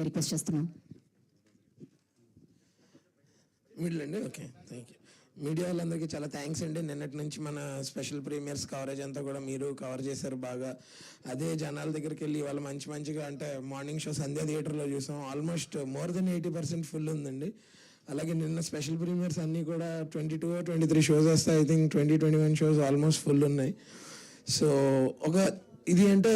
మాట్లాడవలసిందిగా రిక్వెస్ట్ చేస్తున్నాం. మిడిల్ అండి, ఓకే, థ్యాంక్ యూ. మీడియా వాళ్ళందరికీ చాలా థ్యాంక్స్ అండి. నిన్నటి నుంచి మన స్పెషల్ ప్రీమియర్స్ కవరేజ్ అంతా కూడా మీరు కవర్ చేశారు బాగా. అదే జనాల దగ్గరికి వెళ్ళి వాళ్ళు మంచిగా అంటే మార్నింగ్ షో సంధ్యా థియేటర్లో చూసాం, ఆల్మోస్ట్ మోర్ దెన్ 80% ఫుల్ ఉందండి. అలాగే నిన్న స్పెషల్ ప్రీమియర్స్ అన్నీ కూడా 22-23 షోస్ వస్తాయి. I think 20-21 shows almost full ఉన్నాయి. సో ఒక ఇది అంటే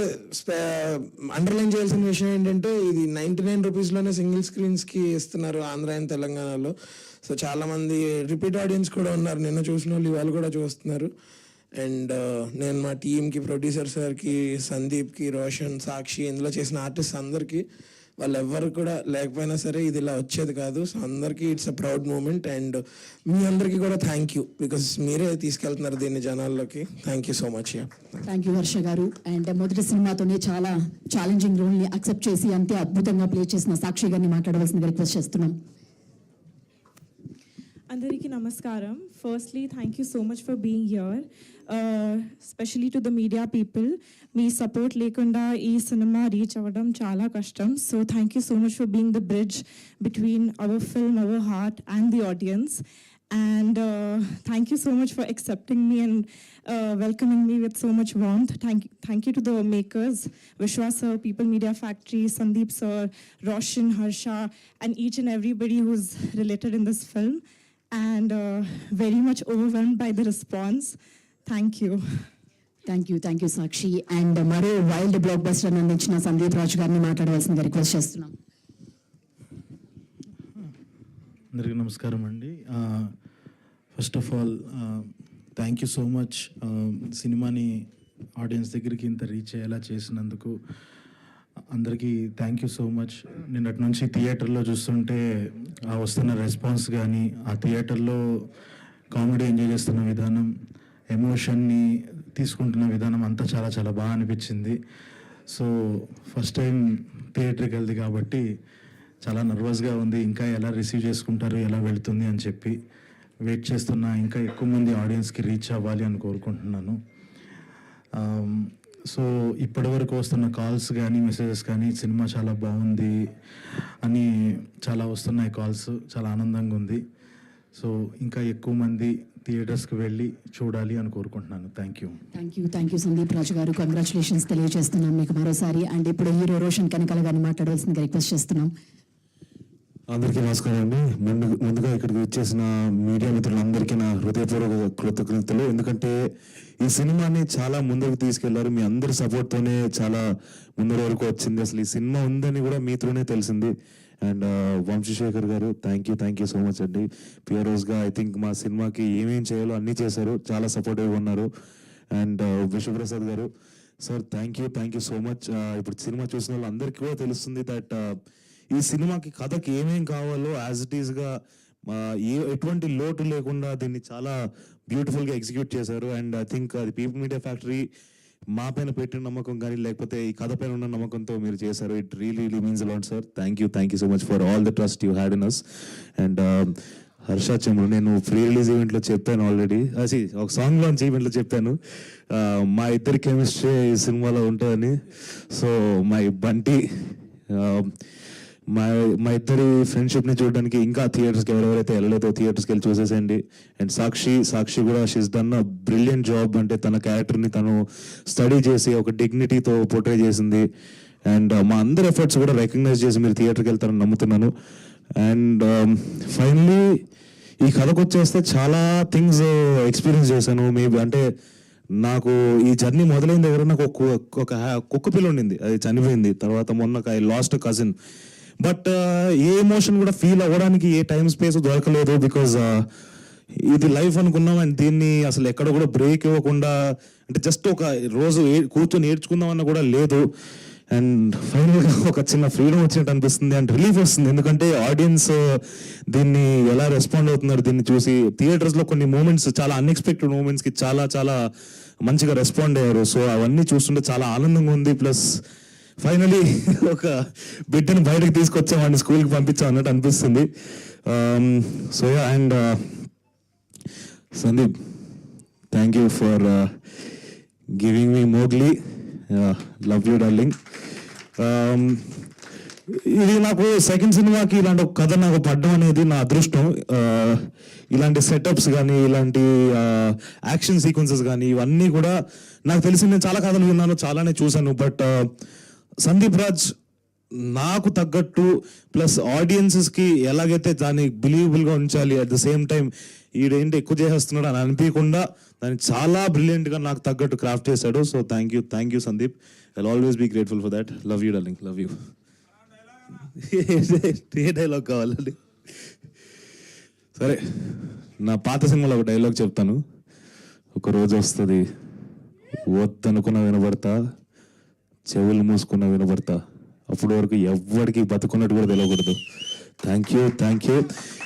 అండర్లైన్ చేయాల్సిన విషయం ఏంటంటే ఇది 99 రూపీస్లోనే సింగిల్ స్క్రీన్స్కి ఇస్తున్నారు ఆంధ్ర అండ్ తెలంగాణలో. సో చాలామంది రిపీట్ ఆడియన్స్ కూడా ఉన్నారు, నిన్న చూసిన వాళ్ళు ఇవాళ కూడా చూస్తున్నారు. అండ్ నేను మా టీంకి, ప్రొడ్యూసర్ సార్కి, సందీప్కి, రోషన్, సాక్షి, ఇందులో చేసిన ఆర్టిస్ట్ అందరికీ, వాళ్ళు ఎవ్వరు కూడా లేకపోయినా సరే ఇది ఇలా వచ్చేది కాదు. సో అందరికీ it's a proud moment. And మీ అందరికీ కూడా థ్యాంక్ యూ, బికాస్ మీరే తీసుకెళ్తున్నారు దీన్ని జనాల్లోకి. Thank you so much. Thank you Varsha గారు. అండ్ మొదటి సినిమాతోనే చాలా ఛాలెంజింగ్ రోల్ని అక్సెప్ట్ చేసి అంతే అద్భుతంగా ప్లే చేసిన సాక్షి గారిని మాట్లాడవలసిందిగా రిక్వెస్ట్ చేస్తున్నాం. Andariki Namaskaram. Firstly, thank you so much for being here, especially to the media people. Me support lekunda ee cinema reach avadam chala kashtam. So thank you so much for being the bridge between our film, our heart and the audience. And thank you so much for accepting me and welcoming me with so much warmth. Thank you to the makers, Vishwas sir, People Media Factory, Sandeep sir, Roshan, Harsha, and each and everybody who's related in this film. And very much overwhelmed by the response. Thank you. Thank you Sakshi. And మరో wild block buster అందించిన సందీప్ రాజు గారిని మాట్లాడవలసిందిగా request చేస్తున్నాం. అందరికీ నమస్కారం అండి. First of all thank you so much సినిమాని audience దగ్గరికి ఇంత రీచ్ అయ్యేలా చేసినందుకు. అందరికీ థ్యాంక్ యూ సో మచ్. నిన్నటి నుంచి థియేటర్లో చూస్తుంటే వస్తున్న రెస్పాన్స్ కానీ, ఆ థియేటర్లో కామెడీ ఎంజాయ్ చేస్తున్న విధానం, ఎమోషన్ని తీసుకుంటున్న విధానం అంతా చాలా చాలా బాగా అనిపించింది. సో ఫస్ట్ టైం థియేటర్కి వెళ్ది కాబట్టి చాలా నర్వస్గా ఉంది. ఇంకా ఎలా రిసీవ్ చేసుకుంటారు, ఎలా వెళుతుంది అని చెప్పి వెయిట్ చేస్తున్నా. ఇంకా ఎక్కువ మంది ఆడియన్స్కి రీచ్ అవ్వాలి అని కోరుకుంటున్నాను. సో ఇప్పటివరకు వస్తున్న కాల్స్ కానీ, మెసేజెస్ కానీ, సినిమా చాలా బాగుంది అని చాలా వస్తున్నాయి కాల్స్. చాలా ఆనందంగా ఉంది. సో ఇంకా ఎక్కువ మంది థియేటర్స్కి వెళ్ళి చూడాలి అని కోరుకుంటున్నాను. థ్యాంక్ యూ సందీప్ రాజు గారు. కంగ్రాచులేషన్స్ తెలియజేస్తున్నాం మీకు మరోసారి. అండ్ ఇప్పుడు హీరో రోషన్ కనకాల గారిని మాట్లాడవలసిందిగా రిక్వెస్ట్ చేస్తున్నాం. అందరికీ నమస్కారం అండి. ముందుగా ఇక్కడికి వచ్చేసిన మీడియా మిత్రులందరికీ నా హృదయపూర్వక కృతజ్ఞతలు. ఎందుకంటే ఈ సినిమాని చాలా ముందుకు తీసుకెళ్లారు. మీ అందరి సపోర్ట్తోనే చాలా ముందర వరకు వచ్చింది. అసలు ఈ సినిమా ఉందని కూడా మీతోనే తెలిసింది. అండ్ వంశీశేఖర్ గారు, థ్యాంక్ యూ సో మచ్ అండి. పిఆర్ఓస్గా ఐ థింక్ మా సినిమాకి ఏమేం చేయాలో అన్నీ చేశారు, చాలా సపోర్టివ్గా ఉన్నారు. అండ్ విశ్వప్రసాద్ గారు sir, thank you so much. ఇప్పుడు సినిమా చూసిన వాళ్ళందరికీ కూడా తెలుస్తుంది దట్ ఈ సినిమాకి కథకి ఏమేం కావాలో యాజ్ ఇట్ ఈస్గా ఎటువంటి లోటు లేకుండా దీన్ని చాలా బ్యూటిఫుల్గా ఎగ్జిక్యూట్ చేశారు. అండ్ ఐ థింక్ అది పీపుల్ మీడియా ఫ్యాక్టరీ మా పైన పెట్టిన నమ్మకం కానీ, లేకపోతే ఈ కథ పైన ఉన్న నమ్మకంతో మీరు చేశారు. It really means a lot sir. Thank you so much for all the trust you had in us. And Harsha Chandru, నేను ప్రీ రిలీజ్ ఈవెంట్లో చెప్పాను ఆల్రెడీ, ఒక సాంగ్ లాంచ్ ఈవెంట్లో చెప్పాను మా ఇద్దరి కెమిస్ట్రీ ఈ సినిమాలో ఉంటుందని. సో మై బంటి, మా ఇద్దరి ఫ్రెండ్షిప్ని చూడడానికి ఇంకా థియేటర్స్కి ఎవరెవరైతే వెళ్ళలేదో థియేటర్స్కి వెళ్ళి చూసేసేయండి. అండ్ సాక్షి కూడా she's done a brilliant job. అంటే తన క్యారెక్టర్ని తను స్టడీ చేసి ఒక డిగ్నిటీతో పోర్ట్రే చేసింది. అండ్ మా అందరి ఎఫర్ట్స్ కూడా రికగ్నైజ్ చేసి మీరు థియేటర్కి వెళ్తారని నమ్ముతున్నాను. అండ్ ఫైనలీ ఈ కథకు వచ్చేస్తే చాలా థింగ్స్ ఎక్స్పీరియన్స్ చేశాను. మేబీ అంటే నాకు ఈ జర్నీ మొదలైన దగ్గర నాకు ఒక కుక్క పిల్ల ఉండింది, అది చనిపోయింది. తర్వాత మొన్న I last cousin. But A emotion కూడా ఫీల్ అవ్వడానికి ఏ టైం స్పేస్ దొరకలేదు. బికాజ్ ఇది లైఫ్ అనుకున్నాం. అండ్ దీన్ని అసలు ఎక్కడ కూడా బ్రేక్ ఇవ్వకుండా, అంటే జస్ట్ ఒక రోజు కూర్చొని ఏడ్చుకుందామన్నా కూడా లేదు. అండ్ ఫైనల్గా ఒక చిన్న ఫ్రీడమ్ వచ్చినట్టు అనిపిస్తుంది అండ్ రిలీఫ్ వస్తుంది. ఎందుకంటే ఆడియన్స్ దీన్ని ఎలా రెస్పాండ్ అవుతున్నారు దీన్ని చూసి. థియేటర్స్లో కొన్ని మూమెంట్స్, చాలా అన్ఎక్స్పెక్టెడ్ మూమెంట్స్కి చాలా చాలా మంచిగా రెస్పాండ్ అయ్యారు. సో అవన్నీ చూస్తుంటే చాలా ఆనందంగా ఉంది. ప్లస్ ఫైనలీ ఒక బిడ్డను బయటకు తీసుకొచ్చామని స్కూల్కి పంపించాం అన్నట్టు అనిపిస్తుంది. So and Sandeep, thank you for giving me Mowgli. Love you darling. ఇది నాకు సెకండ్ సినిమాకి ఇలాంటి ఒక కథ నాకు పడ్డం అనేది నా అదృష్టం. ఇలాంటి సెటప్స్ కానీ ఇలాంటి యాక్షన్ సీక్వెన్సెస్ కానీ ఇవన్నీ కూడా నాకు తెలిసి నేను చాలా కథలు విన్నాను, చాలానే చూశాను. బట్ సందీప్ రాజ్ నాకు తగ్గట్టు ప్లస్ ఆడియన్సెస్కి ఎలాగైతే దాన్ని బిలీవబుల్గా ఉంచాలి, అట్ ద సేమ్ టైం ఈడేంటి ఎక్కువ చేసేస్తున్నాడు అని అనిపించకుండా దాన్ని చాలా బ్రిలియంట్గా నాకు తగ్గట్టు క్రాఫ్ట్ చేశాడు. So thank you Sandeep. I always be grateful for that. Love you darling, love you. ఏ డైలాగ్ కావాలండి? సరే, నా పాత సినిమాలో ఒక డైలాగ్ చెప్తాను. ఒక రోజు వస్తుంది, వద్దనుకున్న వినబడతా, చెవులు మూసుకున్న వినబడతా, అప్పటి వరకు ఎవ్వడికి బతుకున్నట్టు కూడా తెలియకూడదు. Thank you.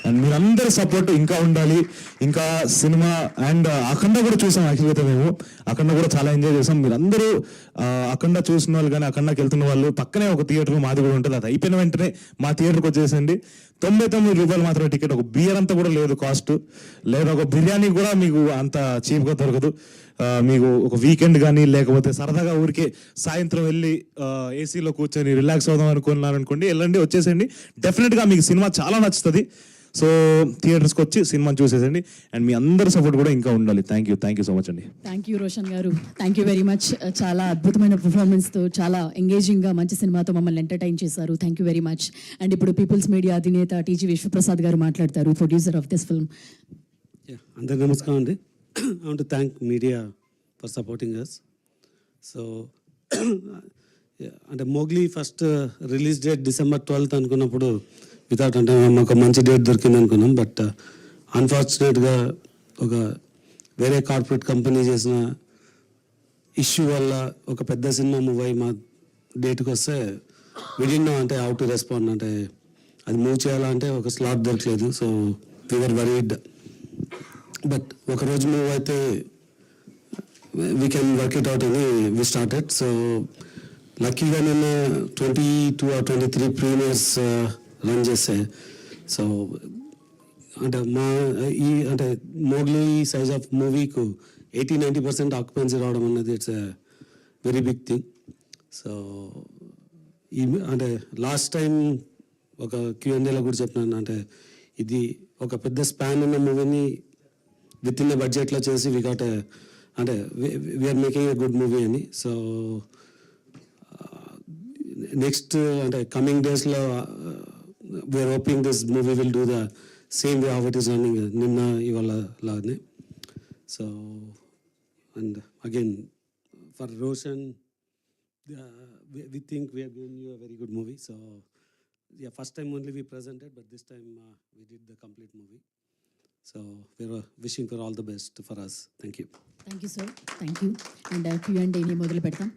అండ్ మీరందరి సపోర్ట్ ఇంకా ఉండాలి. ఇంకా సినిమా అండ్ అఖండ కూడా చూసాం. యాక్చువల్గా మేము అఖండ కూడా చాలా ఎంజాయ్ చేసాం. మీరందరూ అఖండ చూసిన వాళ్ళు కానీ అఖండకి వెళ్తున్న వాళ్ళు పక్కనే ఒక థియేటర్ మాది కూడా ఉంటుంది. అది అయిపోయిన వెంటనే మా థియేటర్కి వచ్చేసండి. 99 రూపాయలు మాత్రమే టికెట్. ఒక బియర్ అంతా కూడా లేదు కాస్ట్, లేదా ఒక బిర్యానీ కూడా మీకు అంత చీప్గా దొరకదు. మీకు ఒక వీకెండ్ కానీ లేకపోతే సరదాగా ఊరికే సాయంత్రం వెళ్ళి ఏసీలో కూర్చొని రిలాక్స్ అవుదాం అనుకున్నారనుకోండి, వెళ్ళండి, వచ్చేసేయండి. డెఫినెట్గా మీకు సినిమా చాలా నచ్చుతుంది. సో థియేటర్స్కి వచ్చి సినిమాని చూసేసండి. అండ్ మీ అందరి సపోర్ట్ కూడా ఇంకా ఉండాలి. థ్యాంక్ యూ సో మచ్ అండి. థ్యాంక్ యూ రోషన్ గారు, థ్యాంక్ యూ వెరీ మచ్. చాలా అద్భుతమైన పర్ఫార్మెన్స్తో, చాలా ఎంగేజింగ్గా మంచి సినిమాతో మమ్మల్ని ఎంటర్టైన్ చేశారు. Thank you very much. And ఇప్పుడు పీపుల్స్ మీడియా అధినేత టీజీ విశ్వప్రసాద్ గారు మాట్లాడతారు, ప్రొడ్యూసర్ ఆఫ్ దిస్ ఫిల్మ్. అందరికీ నమస్కారం అండి. I want to thank media for supporting us. So, అంటే Mowgli first release date December 12th అనుకున్నప్పుడు వితౌట్ అంటే మాకు మంచి డేట్ దొరికింది అనుకున్నాం. బట్ అన్ఫార్చునేట్గా ఒక వేరే కార్పొరేట్ కంపెనీ చేసిన ఇష్యూ వల్ల ఒక పెద్ద సినిమా మూవ్ అయ్యి మా డేట్కి వస్తే విడిన్నో అంటే హౌ టు రెస్పాండ్, అంటే అది మూవ్ చేయాలంటే ఒక స్లాట్ దొరకలేదు. So we are worried. బట్ ఒకరోజు మూవ్ అయితే we can work it out అని వి స్టార్టెడ్. సో లక్కీగా నేను 22 or 23 ప్రీమియర్స్ రన్ చేస్తే, సో అంటే అంటే మోగ్లీ సైజ్ ఆఫ్ మూవీకు 80-90% ఆక్యుపెన్సీ రావడం అనేది it's a very big thing. So అంటే లాస్ట్ టైం ఒక Q&Aలో కూడా చెప్పినాను, అంటే ఇది ఒక పెద్ద స్పాన్ ఉన్న మూవీని విత్ ఇన్ బడ్జెట్లో చేసి వి గాట్ అంటే we are making a good movie అని. సో నెక్స్ట్ అంటే కమింగ్ డేస్లో we are hoping this movie will do the same way how it is running నిన్న ఇవాళ లాగానే. So and again for Roshan we think we are giving you a very good movie. So yeah, first time only we presented, but this time we did the complete movie. So we're wishing for all the best for us. Thank you. Thank you sir, thank you. And Q&A మొదలు పెడతాం.